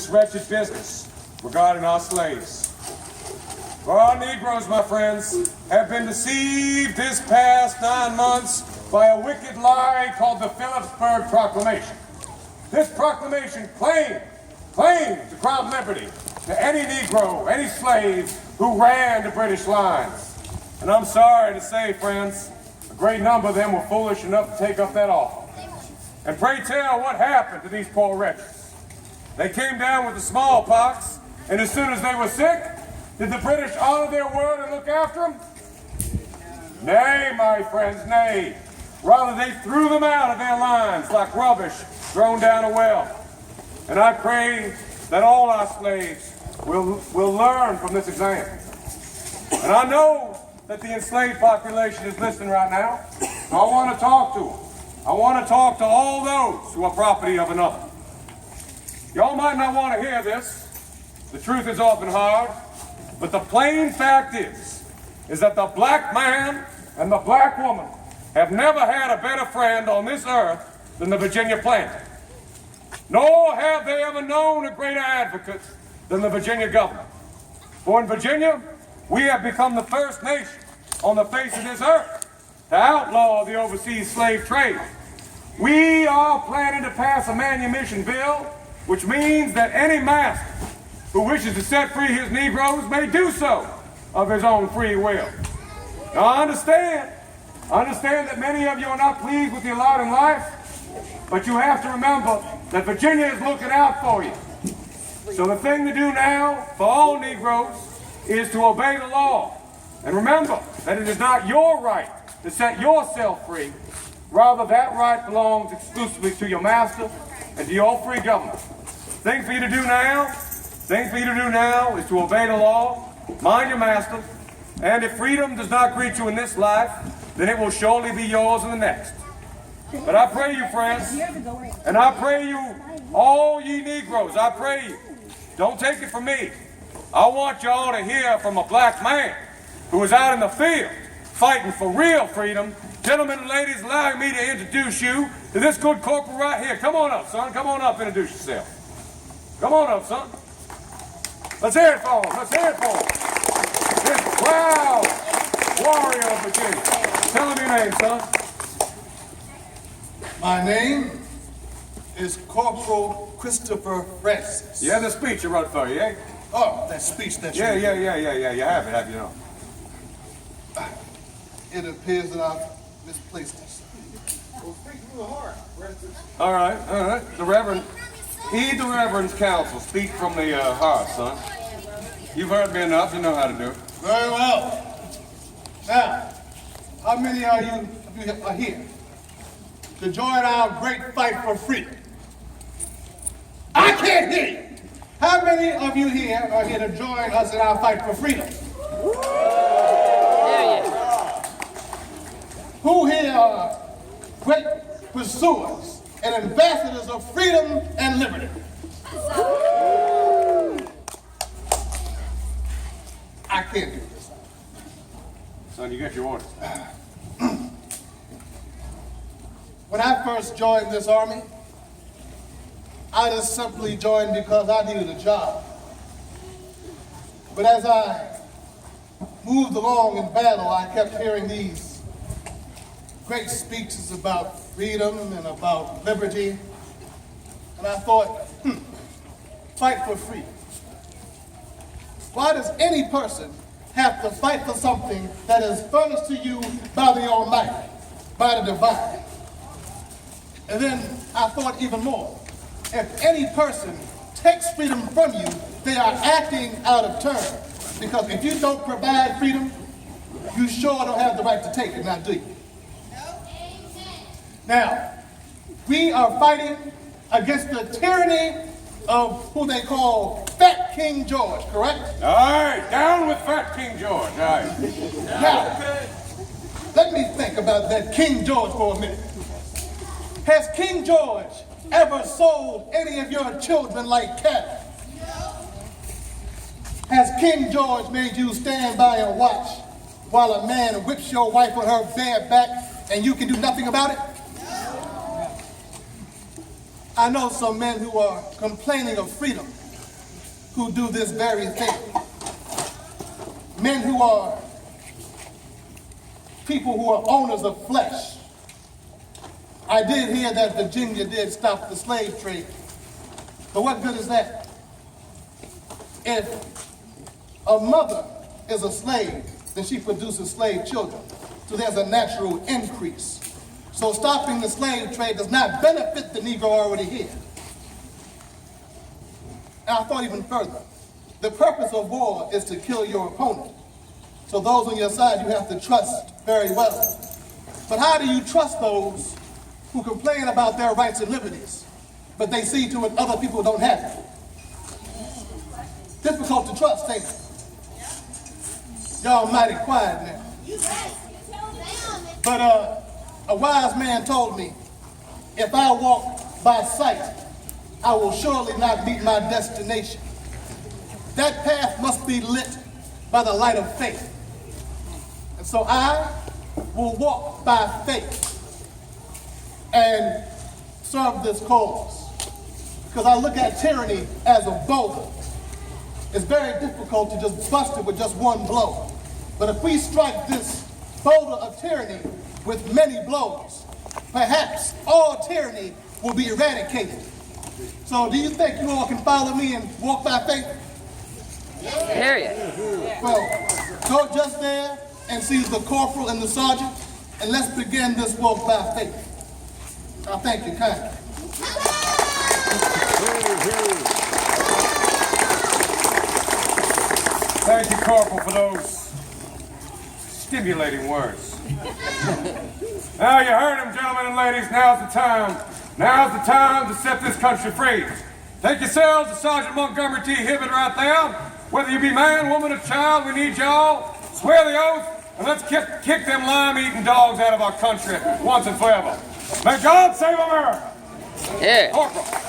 this wretched business regarding our slaves. For our Negroes, my friends, have been deceived this past 9 months by a wicked lie called the Philipsburg Proclamation. This proclamation claimed to crown liberty to any Negro, any slave who ran the British lines. And I'm sorry to say, friends, a great number of them were foolish enough to take up that offer. And pray tell, what happened to these poor wretches? They came down with the smallpox, and as soon as they were sick, did the British honor their word and look after them? Nay, my friends, nay. Rather, they threw them out of their lines like rubbish thrown down a well. And I pray that all our slaves will learn from this example. And I know that the enslaved population is listening right now, so I want to talk to them. I want to talk to all those who are property of another. Y'all might not want to hear this. The truth is often hard. But the plain fact is that the black man and the black woman have never had a better friend on this earth than the Virginia planter. Nor have they ever known a greater advocate than the Virginia government. For in Virginia, we have become the first nation on the face of this earth to outlaw the overseas slave trade. We are planning to pass a manumission bill, which means that any master who wishes to set free his Negroes may do so of his own free will. Now I understand that many of you are not pleased with your lot in life, but you have to remember that Virginia is looking out for you. So the thing to do now for all Negroes is to obey the law. And remember that it is not your right to set yourself free. Rather, that right belongs exclusively to your master and to your free government. Thing for you to do now is to obey the law, mind your master, and if freedom does not greet you in this life, then it will surely be yours in the next. But I pray you, friends, and I pray you, all ye Negroes, I pray you, don't take it from me. I want y'all to hear from a black man who is out in the field fighting for real freedom. Gentlemen and ladies, allow me to introduce you to this good corporal right here. Come on up, son. Come on up, introduce yourself. Come on up, son. Let's hear it for him. Let's hear it for him. This proud warrior of Virginia. Tell him your name, son. My name is Corporal Christopher Francis. You had the speech you wrote for you, eh? Oh, that speech that you... Yeah. You have it, you know. It appears that I've misplaced it. Well, speak from the heart, Francis. All right. Heed the Reverend's counsel. Speak from the heart, son. You've heard me enough. You know how to do it. Very well. Now, how many of you are here to join our great fight for freedom? I can't hear you. How many of you here are here to join us in our fight for freedom? Who here are great pursuers and ambassadors of freedom and liberty? I can't do this. Son, you got your orders. When I first joined this army, I just simply joined because I needed a job. But as I moved along in battle, I kept hearing these great speeches about freedom and about liberty. And I thought, fight for freedom. Why does any person have to fight for something that is furnished to you by the Almighty, by the divine? And then I thought even more. If any person takes freedom from you, they are acting out of turn. Because if you don't provide freedom, you sure don't have the right to take it, now do you? Now, we are fighting against the tyranny of who they call Fat King George, correct? All right, down with Fat King George. All right. Now, let me think about that King George for a minute. Has King George ever sold any of your children like cattle? Has King George made you stand by and watch while a man whips your wife on her bare back and you can do nothing about it? I know some men who are complaining of freedom, who do this very thing. Men who are people who are owners of flesh. I did hear that Virginia did stop the slave trade. But what good is that? If a mother is a slave, then she produces slave children. So there's a natural increase. So stopping the slave trade does not benefit the Negro already here. And I thought even further. The purpose of war is to kill your opponent. So those on your side you have to trust very well. But how do you trust those who complain about their rights and liberties, but they see to it other people don't have it? Difficult to trust, ain't it? Y'all mighty quiet now. But a wise man told me, if I walk by sight, I will surely not meet my destination. That path must be lit by the light of faith. And so I will walk by faith and serve this cause. Because I look at tyranny as a boulder. It's very difficult to just bust it with just one blow. But if we strike this boulder of tyranny with many blows, perhaps all tyranny will be eradicated. So do you think you all can follow me and walk by faith? Period. Well, go just there and see the corporal and the sergeant, and let's begin this walk by faith. I thank you kindly. Thank you, Corporal, for those stimulating words. Now you heard him, gentlemen and ladies. Now's the time. Now's the time to set this country free. Take yourselves to Sergeant Montgomery T. Hibbett right there. Whether you be man, woman, or child, we need y'all. Swear the oath, and let's kick them lime-eating dogs out of our country once and forever. May God save America. Yeah. Corporal.